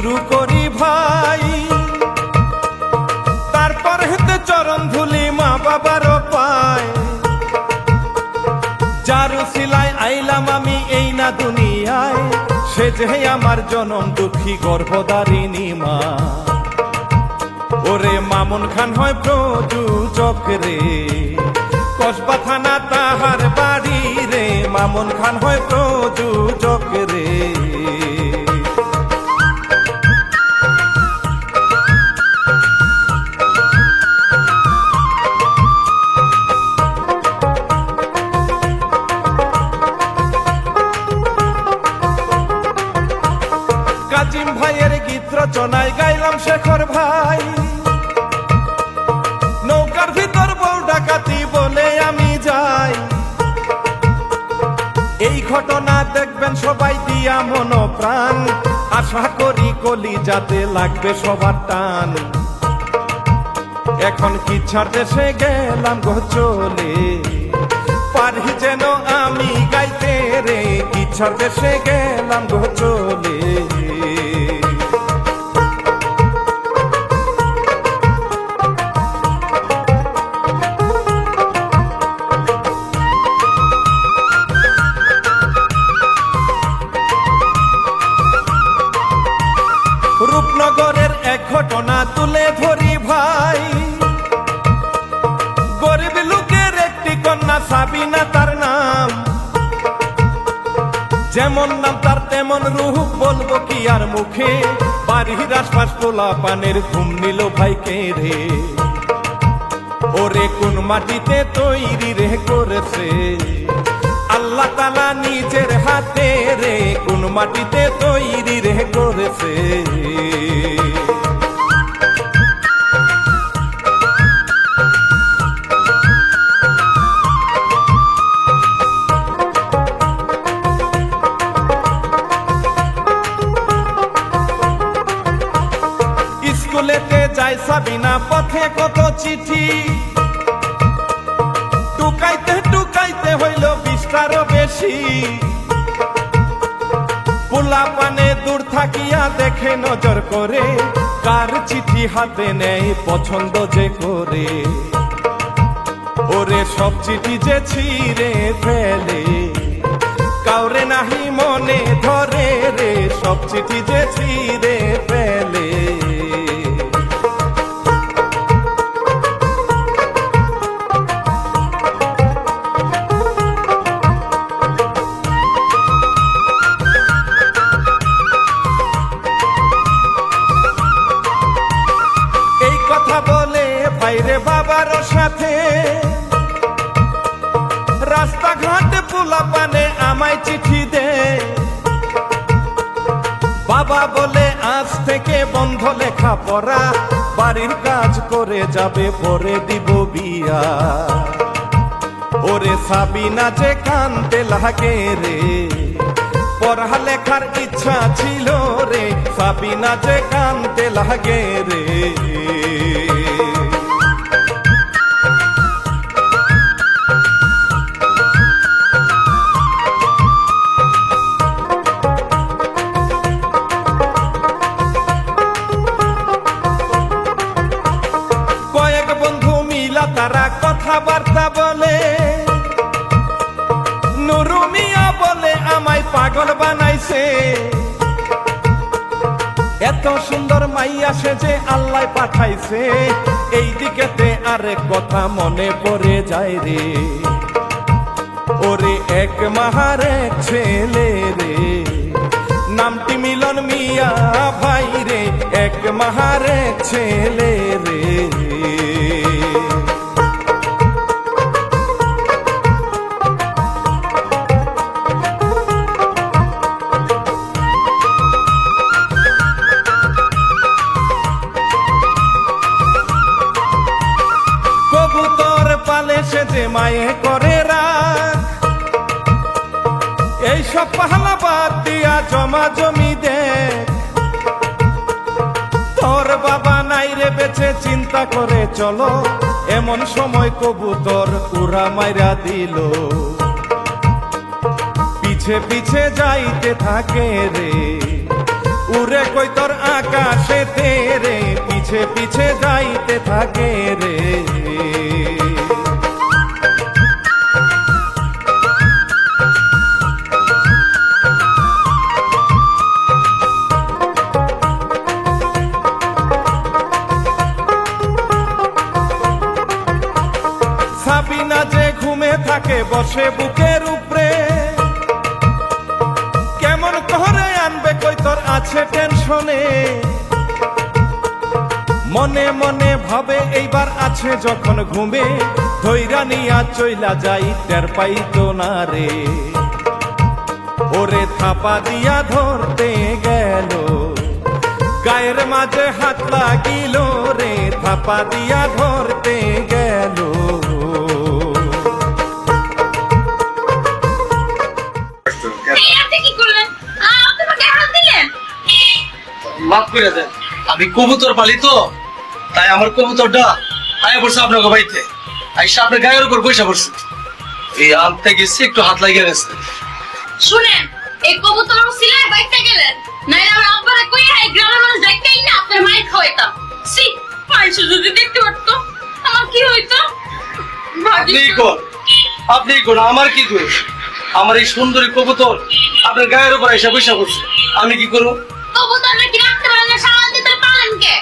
শুরু করি ভাই, তারপর হেতে চরণ ধুলি মা বাবারও পায়। যার উসিলায় আইলাম আমি এই না দুনিয়ায়, সে যে আমার জনম দুঃখী গর্ভধারিণী মা। ওরে মামুন খান হয় প্রযোজক রে, কসবা থানা তাহার বাড়ি রে, মামুন খান হয় প্রযোজক রে। কাজিম ভাইয়ের গীত রচনায় গাইলাম শেখর ভাই, নৌকার ভিতর বউ ডাকাতি বলে আমি যাই। এই ঘটনা দেখবেন সবাই দিয়া মন প্রাণ, আশা করি কলিজাতে লাগবে সবার টান। এখন কিচ্ছার দেশে গেলাম গো চলে, পারি যেন আমি গাইতে রে, কিচ্ছার দেশে গেলাম গো চলে। রূপনগরের এক ঘটনা তুলে ধরি ভাই, গরিব লোকের একটি কন্যা সাবিনা তার নাম। যেমন নাম তার তেমন রূপ, বলবো কি আর মুখে, বাড়ির আশপাশ পোলা পানের ঘুম নিল ভাইকে রে। ওরে কোন মাটিতে তৈরি রে করেছে আল্লাহ তাআলা নিজের হাতে রে, কোন মাটিতে তৈরি রে করেছে। স্কুলেতে যাই সাবিনা পথে কত চিঠি, টুকাইতে টুকাইতে হইল 20টারও বেশি। পোলা পানে দূর থাকিয়া দেখে নজর করে, কার চিঠি হাতে নেই পছন্দ যে করে। ওরে সব চিঠি যে ছিঁড়ে ফেলে, কাউরে নাহি মনে ধরে রে, সব চিঠি যে ছিঁড়ে ফেলে। ভাইরে বাবার সাথে রাস্তাঘাটে পোলা পানে আমায় চিঠি দে, বাবা বলে আজ থেকে বন্ধ লেখা পড়া, বাড়ির কাজ করে যাবে পরে দিব বিয়া। ওরে সাবিনা যে কানতে লাগে রে, পড়ালেখার ইচ্ছা ছিল রে, সাবিনা যে কানতে লাগে রে। তারা কথাবার্তা বলে, নুরু মিয়া বলে আমায় পাগল বানাইছে। এত সুন্দর মাইয়া সে যে আল্লাহ পাঠাইছে, এই দিকেতে আরেক কথা মনে পড়ে যায় রে। ওরে এক মাহার এক ছেলে রে, নামটি মিলন মিয়া ভাই রে, এক মাহার এক ছেলে রে। সে যে মায়ে করে রাখ, এইসব পাহালা বাদ দিয়া জমা জমি দেখ। তোর বাবা নাই রে বেঁচে, চিন্তা করে চলো, এমন সময় কবুতর উড়া মাইরা দিল। পিছে পিছে যাইতে থাকে রে, উড়ে কই তোর আকাশে তেরে পিছে পিছে যাইতে থাকে রে। সাবিনা যে ঘুমে থাকে বসে বুকের উপরে, কেমন করে আনবে কই তোর আছে টেনশনে। মনে মনে ভাবে এইবার আছে যখন ঘুমে, ধৈরা নিয়া চইলা যাই টের পাইতো না রে। ওরে থাপা দিয়া ধরতে গেল, গায়ের মাঝে হাত লাগিল রে, থাপা দিয়া ধরতে গেল। মাফ করে দেন, আমি কবুতর পালি তো, তাই আমার কবুতরটা আয়া পড়ছে আপনার বাড়িতে, আইসা আপনার গায়ের উপর বসে পড়ছে। এই আনতে গেছি একটু হাত লাগিয়ে গেছে। শুনেন, এই কবুতর সিলাই বাইতে গেলেন, নাইলে আমার আব্বারে কইয়া এই গ্রামের মানুষ দেখতেই না আপনার মায়ের খাওয়াইতাম। সি, মানুষ যদি দেখতে পারতো আমার কি হইতো। আপনি কোন আমার কি দোষ? আমার এই সুন্দরী কবুতর আপনার গায়ের উপর এসে বসে পড়ছে, আমি কি করবো? কবুতর নাকি রাখতে পারেন না, সামাল দিতে পারেন কে?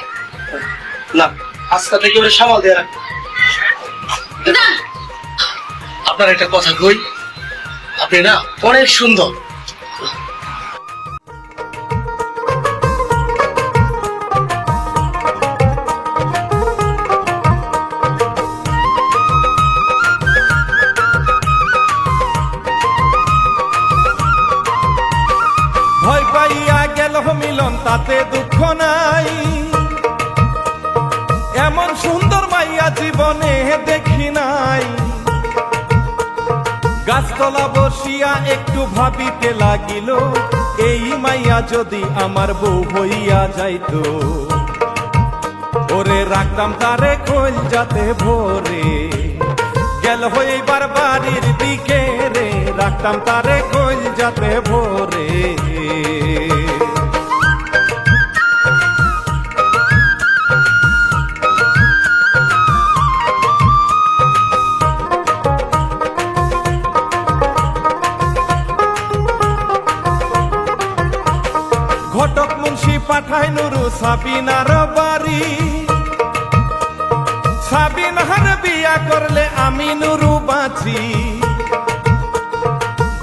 না, আজকা থেকে ওরা সামাল দিয়ে রাখ। আপনার একটা কথা কই, আপনি না অনেক সুন্দর। ভয় পাইয়া গেল মিলন তাতে দুঃখ নাই, এমন সুন্দর মাইয়া জীবনে দেখি নাই। গাছতলা বসিয়া একটু ভাবিতে লাগিল, এই মাইয়া যদি আমার বউ হইয়া যাইতো। ওরে রাখতাম তারে খোল যাতে ভোরে, গেল হইবার বাড়ির দিকে রে, রাখতাম তারে খোল যাতে ভোরে। ঘটক মুন্সি পাঠায় নুরু সাবিনার বাড়ি, সাবিনার বিয়া করলে আমি নুরু বাঁচি।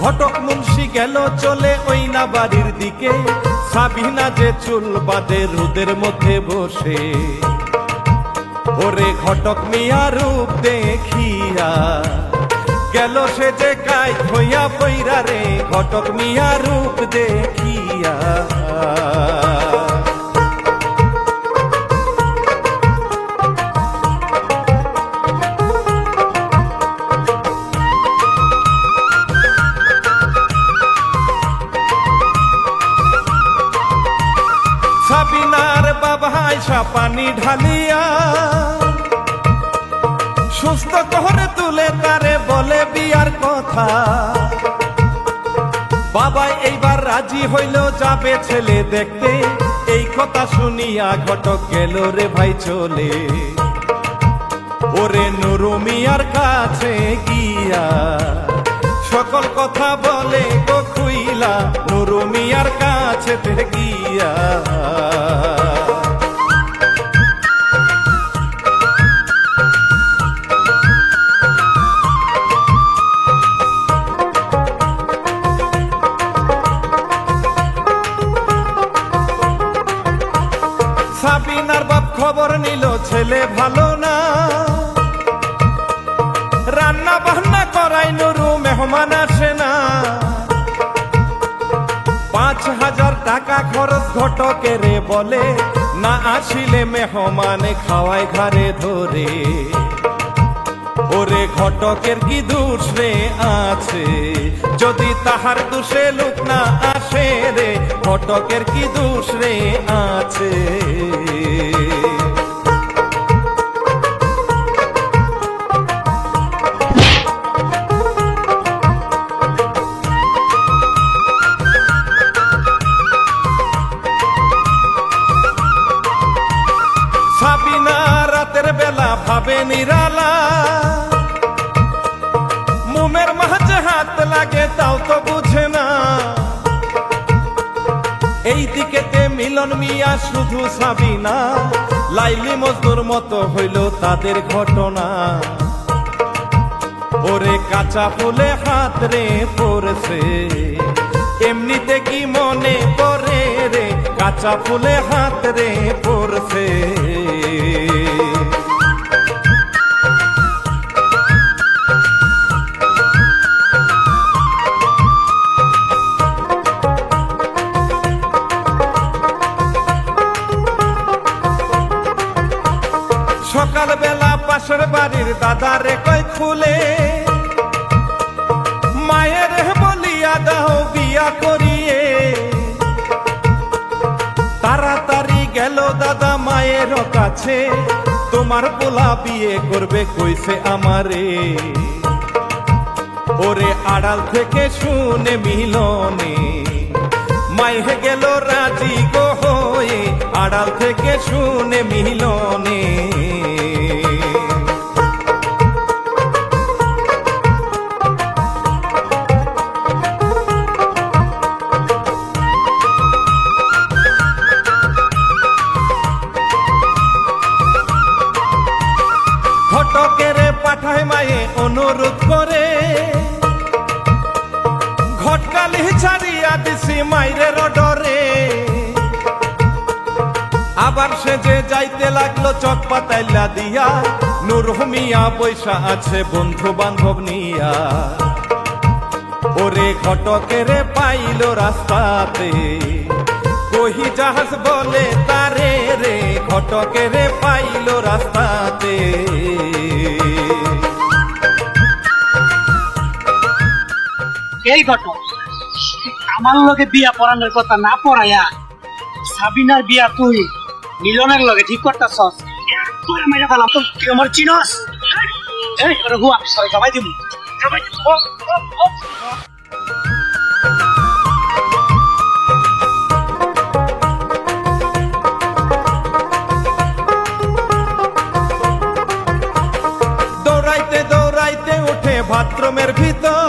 ঘটক মুন্সি গেল চলে ওই না বাড়ির দিকে, সাবিনা যে চুল বাঁধে রোদের মধ্যে বসে। ওরে ঘটক মিয়া রূপ দেখিয়া গেল সে যে কাই হইয়া পইরা রে, ঘটক মিয়া রূপ দেখিয়া। সাবিনার বাবা আয়সা পানি ঢালিয়া সুস্থ করে তুলে তারে বলে বিয়ার কথা। বাবা এইবার রাজি হইল যাবে ছেলে দেখতে, এই কথা শুনিয়া ঘটক গেল রে ভাই চলে। ওরে নুরু মিয়ার কাছে গিয়া সকল কথা বলে গো খুইলা, নুরু মিয়ার কাছে গিয়া। সাবিনার বাপ খবর নিল ছেলে ভালো না, রান্না বান্না করাই নুরু মেহমান আসে না। 5,000 টাকা খরচ ঘটকের বলে, না আসিলে মেহমানে খাওয়ায় ঘরে ধরে। ওরে ঘটকের কি দোষ রে আছে, যদি তাহার দোষে লোক না আসে রে, ঘটকের কি দোষ রে আছে। এই দিকেতে মিলন মিয়া শুধু সাবিনা, লাইলি মজনুর মতো হইল তাদের ঘটনা। ওরে কাঁচা ফুলে হাত রে পড়ছে, এমনিতে কি মনে পড়ে রে, কাঁচা ফুলে হাত রে পড়ছে। সকাল বেলা পাশের বাড়ির দাদারে কয় খুলে, মায়ের বলিয়া দাও বিয়া করিয়ে। তাড়াতাড়ি গেল দাদা মায়ের কাছে, তোমার পোলা বিয়ে করবে কইছে আমারে। ওরে আড়াল থেকে শুনে মিলনে, মায়ে গেল রাজি গো হয়ে, আড়াল থেকে শুনে মিলনে। ঘটকের পাঠায় মায়ে অনুরোধ করে, ঘটকালি ছাড়িয়া দিছি মাইরের ডরে। আবার সে যে যাইতে লাগলো চক পাতাইলা দিয়া, নূর মিয়া পয়সা আছে বন্ধু বান্ধব নিয়া। ওরে ঘটকের পাইল রাস্তাতে, কহি জাহাজ বলে তারে রে, ঘটকের পাইল রাস্তাতে। এই ঘটক আমার লগে বিয়া পড়ানোর কথা না পড়াইয়া সাবিনার বিয়া তুই মিলনের লগে ঠিক করতাছস। তোরে মাইরা ফেলাম, তুই আমার চিনস? এই ওরে হুয়া সরে জবাই দিবি, জবাই দিব। দৌড়াইতে দৌড়াইতে উঠে বাথরুমের ভিতর,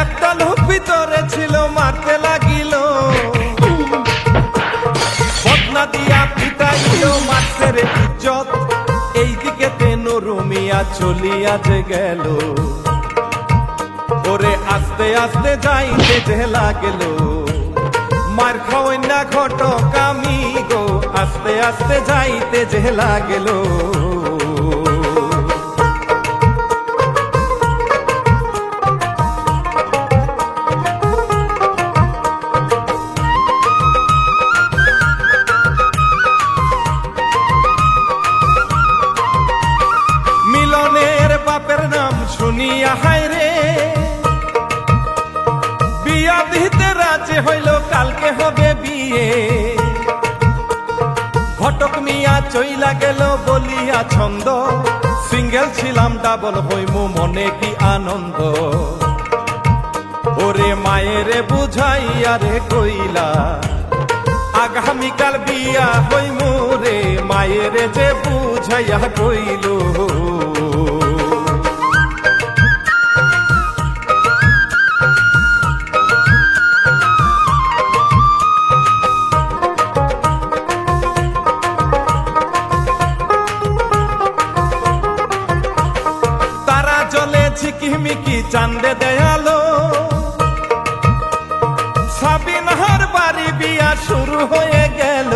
একটা লোক ভিতরে ছিল মারতে লাগিল। বদনা দিয়া পিটাইল মারছে রে ইজ্জত, এই দিকেতে নুরু মিয়া চলিয়া যে গেল। ওরে আস্তে আস্তে যাইতে যে লাগল, মার খাওয়াই না ঘটক আমি গো, আস্তে আস্তে যাইতে যে লাগল। মিলনের বাপের নাম শুনিয়া হায় রে, বিয়া দিতে রাজি হইল কালকে হবে বিয়ে। ঘটক মিয়া চইলা গেল বলিয়া ছন্দ, সিঙ্গেল ছিলাম ডাবল হইমু মনে কি আনন্দ। ওরে মায়েরে বুঝাইয়া রে কইলা, আগামীকাল বিয়া হইমু রে, মায়েরে যে বুঝাইয়া কইল। তারা জলে ঝিকিমিকি চান্দে দেয়ালো, সাবিনার বাড়ি বিয়া শুরু হয়ে গেল।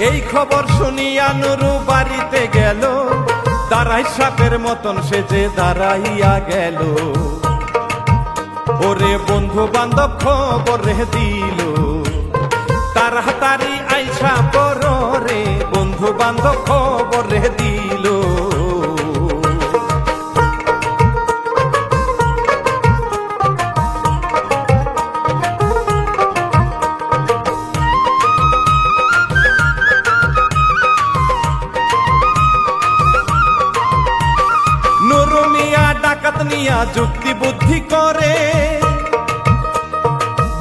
এই খবর শুনিয়া নুরু বাড়িতে গেল, দাঁড়াই সাপের মতন সে যে দাঁড়াইয়া গেল। ওরে বন্ধু বান্ধব খবর দিল, তাড়াতাড়ি আইসা পর রে, বন্ধু বান্ধব খবর দিল। নুরু মিয়া ডাকাত নিয়া যুক্তি বুদ্ধি করে,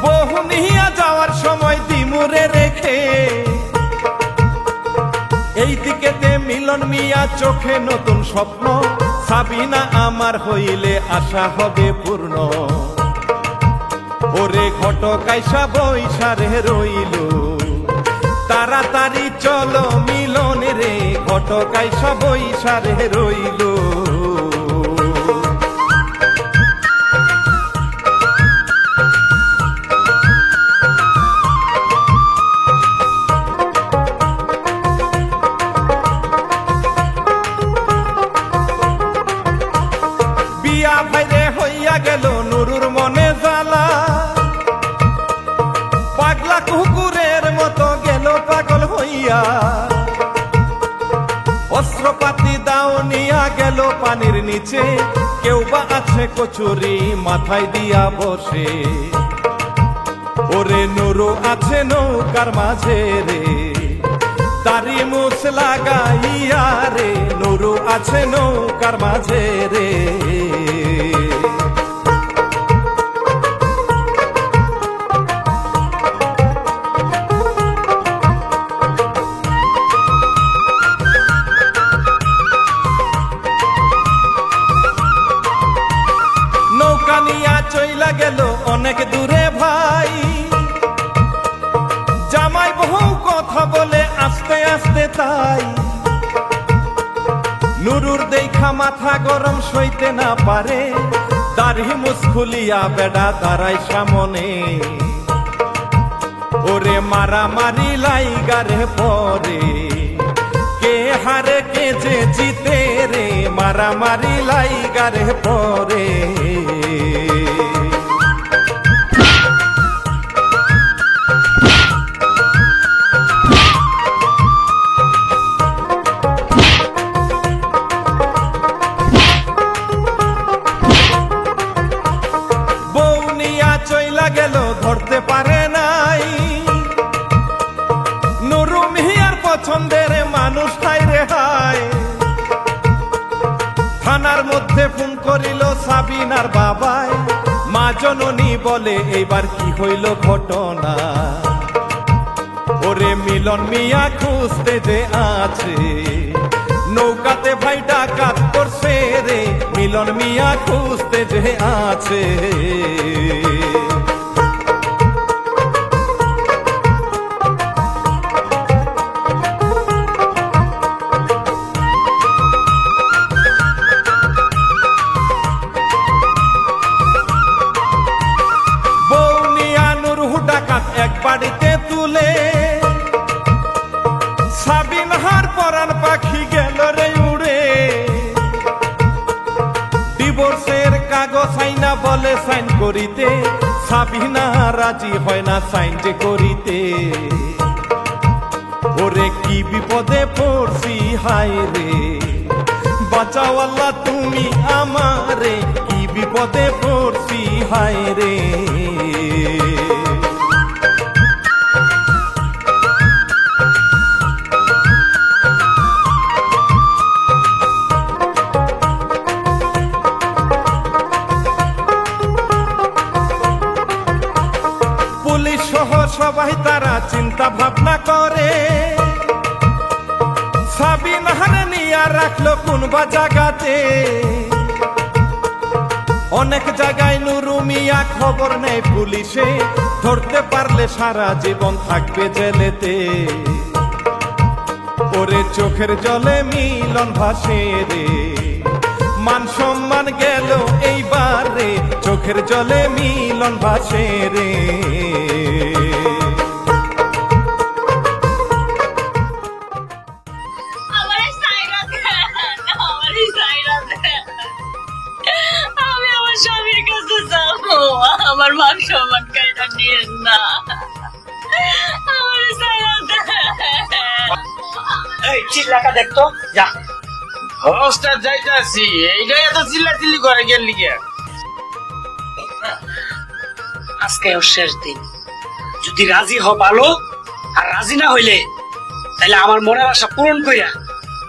বহু নিয়া যাওয়ার সময় দিমুরে রেখে। এই দিকেতে মিলন মিয়া চোখে নতুন স্বপ্ন, সাবিনা আমার হইলে আশা হবে পূর্ণ। ঘটক আইসা বৈশারে রইল তাড়াতাড়ি চলো মিলন রে ঘটক আইসা বৈশারে রইল বিয়া ভাইরে হইয়া গেল নুরুর মনে জ্বালা পাগলা কুকুরের মতো গেল পাগল হইয়া অস্ত্রপাতি দাও নিয়া গেল পানির নিচে কেউ বা আছে কচুরি মাথায় দিয়া বসে ওরে নুরু আছে নৌকার মাঝে রে দাড়ি মুছ লাগাইয়া রে নুরু আছে নৌকার মাঝে রে নৌকা নিয়া চইলা গেল অনেক দূরে ভাই জামাই বহু কথা বলে আস্তে আস্তে তাই নুরুর দেখা মাথা গরম সইতে না পারে দাড়ি মুসকুলিয়া বেড়া দাঁড়াই সামনে ওরে মারামারি লাইগারে পরে কে হারে কে যে জিতে রে মারামারি লাইগারে পরে বউ নিয়া চইলা গেল ধরতে পারে নাই নুরু মিহিয়ার পছন্দের মানুষ হাই রে হাই থানার মধ্যে ফোন করিল সাবিনার বাবাই মা জননী বলে এইবার কি হইল ঘটনা ওরে মিলন মিয়া খুঁজতে যে আছে নৌকাতে ভাই ডাকাত করছে রে মিলন মিয়া খুঁজতে যে আছে বউ নিয়া নুরু ডাকাত এক বাড়িতে তুলে সাবিনহার পরান পাখি গেল রে উড়ে ডিভোর্সের কাগজ আইনা বলে সাইন করিতে সাবিনা রাজি হয় না সাইন যে করিতে ওরে কি বিপদে পড়ছি হায় রে বাঁচাও আল্লাহ তুমি আমারে কি বিপদে পড়ছি হায় রে পুলিশ সহ সবাই তারা চিন্তা ভাবনা করে সাবিনাহারে নিয়া রাখলো কোন বা জায়গাতে অনেক জায়গায় নুরু মিয়া খবর নেই পুলিশে ধরতে পারলে সারা জীবন থাকবে জেলেতে ওরে চোখের জলে মিলন ভাসে রে মান সম্মান গেল এইবার রে চোখের জলে মিলন ভাসে রে আমারে সাইরা দেন, আমারে সাইরা দেন। আমি আমার স্বামীর কাছে যাবো, আমার মান সম্মান কাইরা নিয়েন না, আমারে সাইরা দেন। এই চিল্লাটা দেখতো যা ওস্তাদ যাইতাছি এইটাই এত চিল্লাচিল্লি করে গেল লিগে আজকে ওর শেষ দিন যদি রাজি হ ভালো আর রাজি না হইলে তাহলে আমার মনের আশা পূরণ কইরা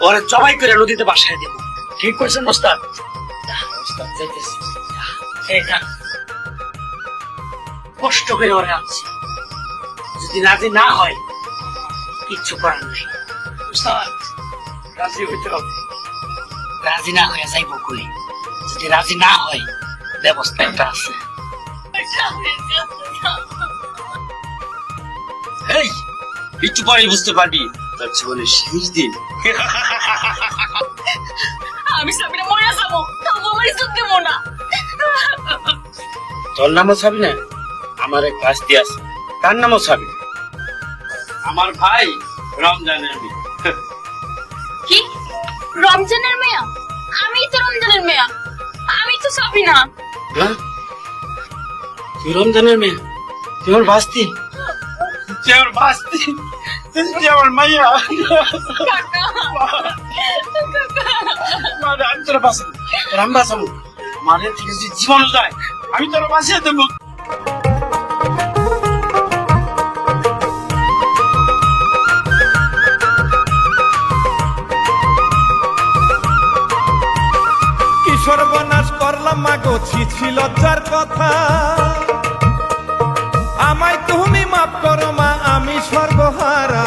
ওরে জবাই করে নদীতে বাসায় দেব ঠিক কইছেন ওস্তাদ ওস্তাদ যাইতেছি এই যা কষ্ট করে ওরে আনছি যদি রাজি না হয় কিচ্ছু করার নেই ওস্তাদ রাজি হইতে হবে রাজি না হয়ে যাইব কই যদি রাজি না হয় ব্যবস্থা একটা আছে স্বামীর কাছে যাবো। একটু পরে বুঝতে পারবি তোর জীবনের শেষ দিন। আমি সাবিনা মরে যাবো, তবু আমার ইজ্জত দেবো না। তোর নামও ছাবি না, আমার এক কাস্তি আছে, তার নামও ছাবি। আমার ভাই রমজানের মেয়ে। কি রমজানের মেয়া? আমি তো রমজানের মেয়া, আমি তো সাবিনা। হ্যাঁ? তুই রমজানের মেয়ে, তুই আমার বাস্তি, তুই আমার বাস্তি, তুই আমার মাইয়া। কাকা, আমি তোরা বাঁচাবো, তোর আমি বাঁচাবো। আমার এর থেকে যদি জীবনও যায়, আমি তোরা বাঁচিয়ে দেবো। কি সর্বনাশ করলাম মাগো, ছি ছি লজ্জার কথা। আমায় তুমি মাফ করো মা, আমি সর্বহারা।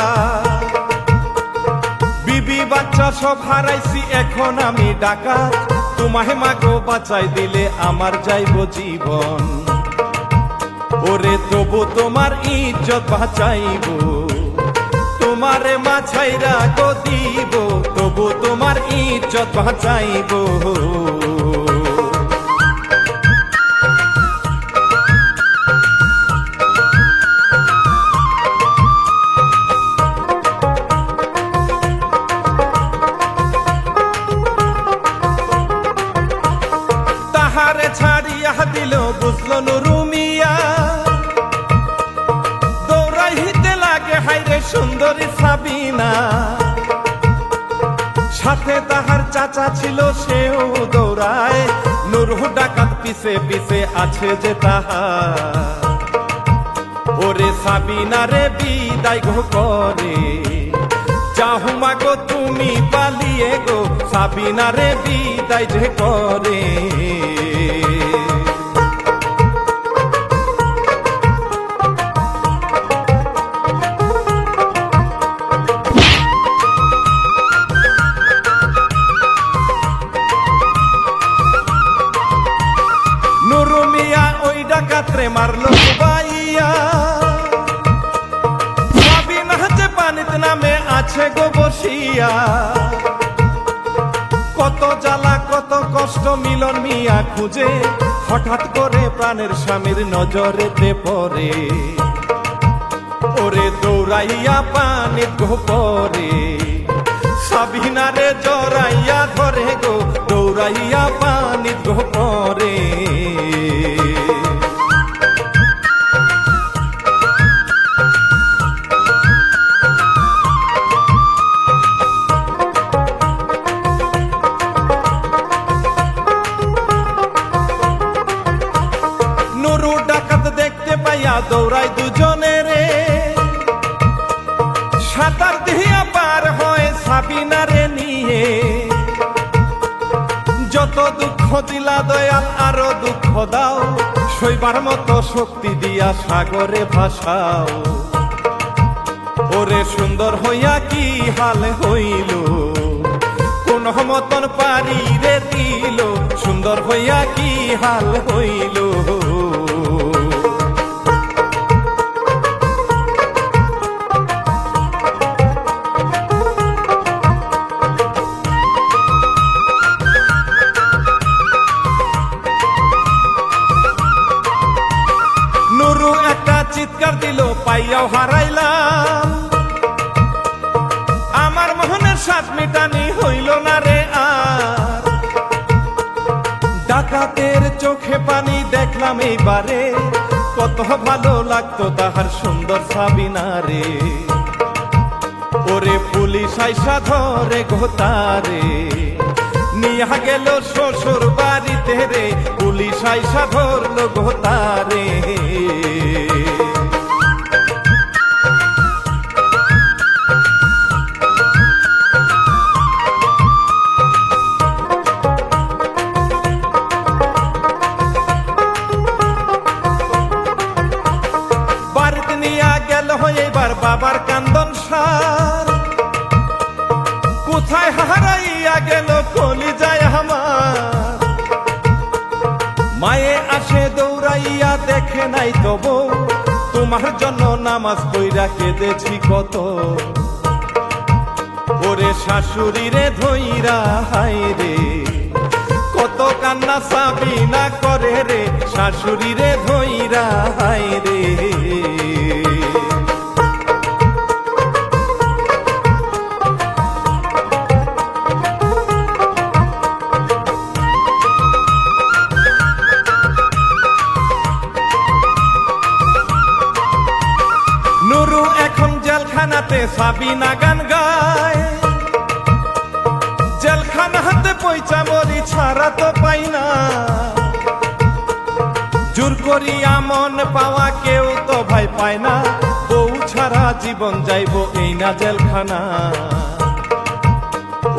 বিবি বাচ্চা সব হারাইছি, এখন আমি ডাকাত। তোমায় মাগো বাঁচাই দিলে আমার যাইব জীবন। ওরে তবু তোমার ইজ্জত বাঁচাইব, তোমারে মাছাইরা গো দিব, তবু তোমার ইজ্জত বাঁচাইব। তাহারে ছাড়িয়া দিল বুঝল নুরুমিয়া, দৌড়াইতে লাগে হাইরে সুন্দরী সাবিনা। সাথে তাহার চাচা ছিল, সেও দৌড়ায়, নুরু ডাকাত পিছে পিছে আছে যে তাহার। ওরে সাবিনা রে বিদায় গো করে, যাও মাগো তুমি পালিয়ে গো, সাবিনা রে বিদায় যে করে। নুরু মিয়া ওই ডাকাতরে মারলো বাইয়া, সাবিনা যে পানিতে নামে আছে গো বসিয়া। কত জ্বালা কত কষ্ট মিলন মিয়া খুঁজে, হঠাৎ করে প্রাণের স্বামীর নজরেতে পড়ে। ওরে দৌড়াইয়া পানিত গো পরে, সাবিনারে জড়াইয়া ধরে গো, দৌড়াইয়া পানিত গো পরে। নুরু ডাকাত দেখতে পাইয়া দৌড়াই দুজনে রে, সাঁতার দিয়া পার হয় সাবিনারে নিয়ে। যত দুঃখ দিলা দয়াল আরো দুঃখ দাও, সইবার মতো শক্তি দিয়া সাগরে ভাসাও। ওরে সুন্দর হইয়া কি হাল হইল, কোন মতন পারি রে দিল, সুন্দর হইয়া কি হাল হইল। নুরু একটা চিৎকার দিল, পাইয়াও হারাইলাম, আমার মোহনের সাত মিটানি হইল না রে আর। ডাকাতের চোখে পানি দেখলাম এইবারে, কত ভালো লাগতো তাহার সুন্দর সাবিনারে। ওরে পুলিশ আইসা ধরে গোতারে, নিয়া গেল শ্বশুর বাড়িতে রে, পুলিশ আইসা ধরলো গোতারে। বাড়িতে নিয়া গেল এবার বাবার কান্দন সার, কোথায় হারাইয়া গেল কলি যায় আমার। মায়ে আসে দৌড়াইয়া দেখে নাই তবু, তোমার জন্য নামাজ পইরা কেঁদেছি কত, ওরে শাশুড়ি রে ধইরা হায় রে, কত কান্না সাবিনা করে রে, শাশুড়ি রে ধইরা হায় রে। নুরু এখন জেলখানাতে সাবিনা গান গায়, জেলখানাতে পয়সা মরি ছাড়া তো পাই না, জোর করিয়া মন পাওয়া কেউ তো ভাই পায় না, বউ ছাড়া জীবন যাইব এই না জেলখানা।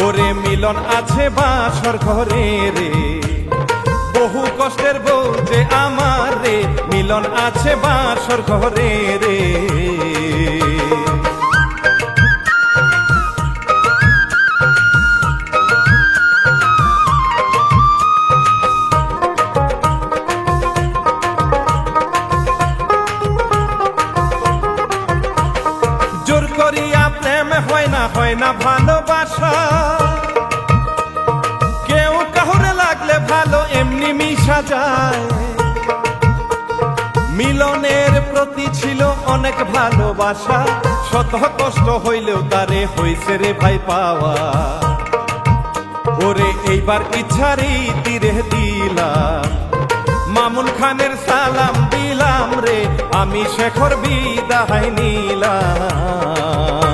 ওরে মিলন আছে বাসর ঘরে রে, বহু কষ্টের বউ যে আমার রে, মিলন আছে বাসর ঘরে রে। জোর করিয়া প্রেম হয় না ভালোবাসা, কেউ কাহুরে লাগলে ভালো এমনি মিশা যায়, মিলনের প্রতি ছিল অনেক ভালোবাসা, শত কষ্ট হইলেও তারে হইছে রে ভাই পাওয়া। ওরে এইবার ইচ্ছারি তীরে দিলাম, মামুন খানের সালাম দিলাম রে, আমি শেখর বিদায় নিলাম।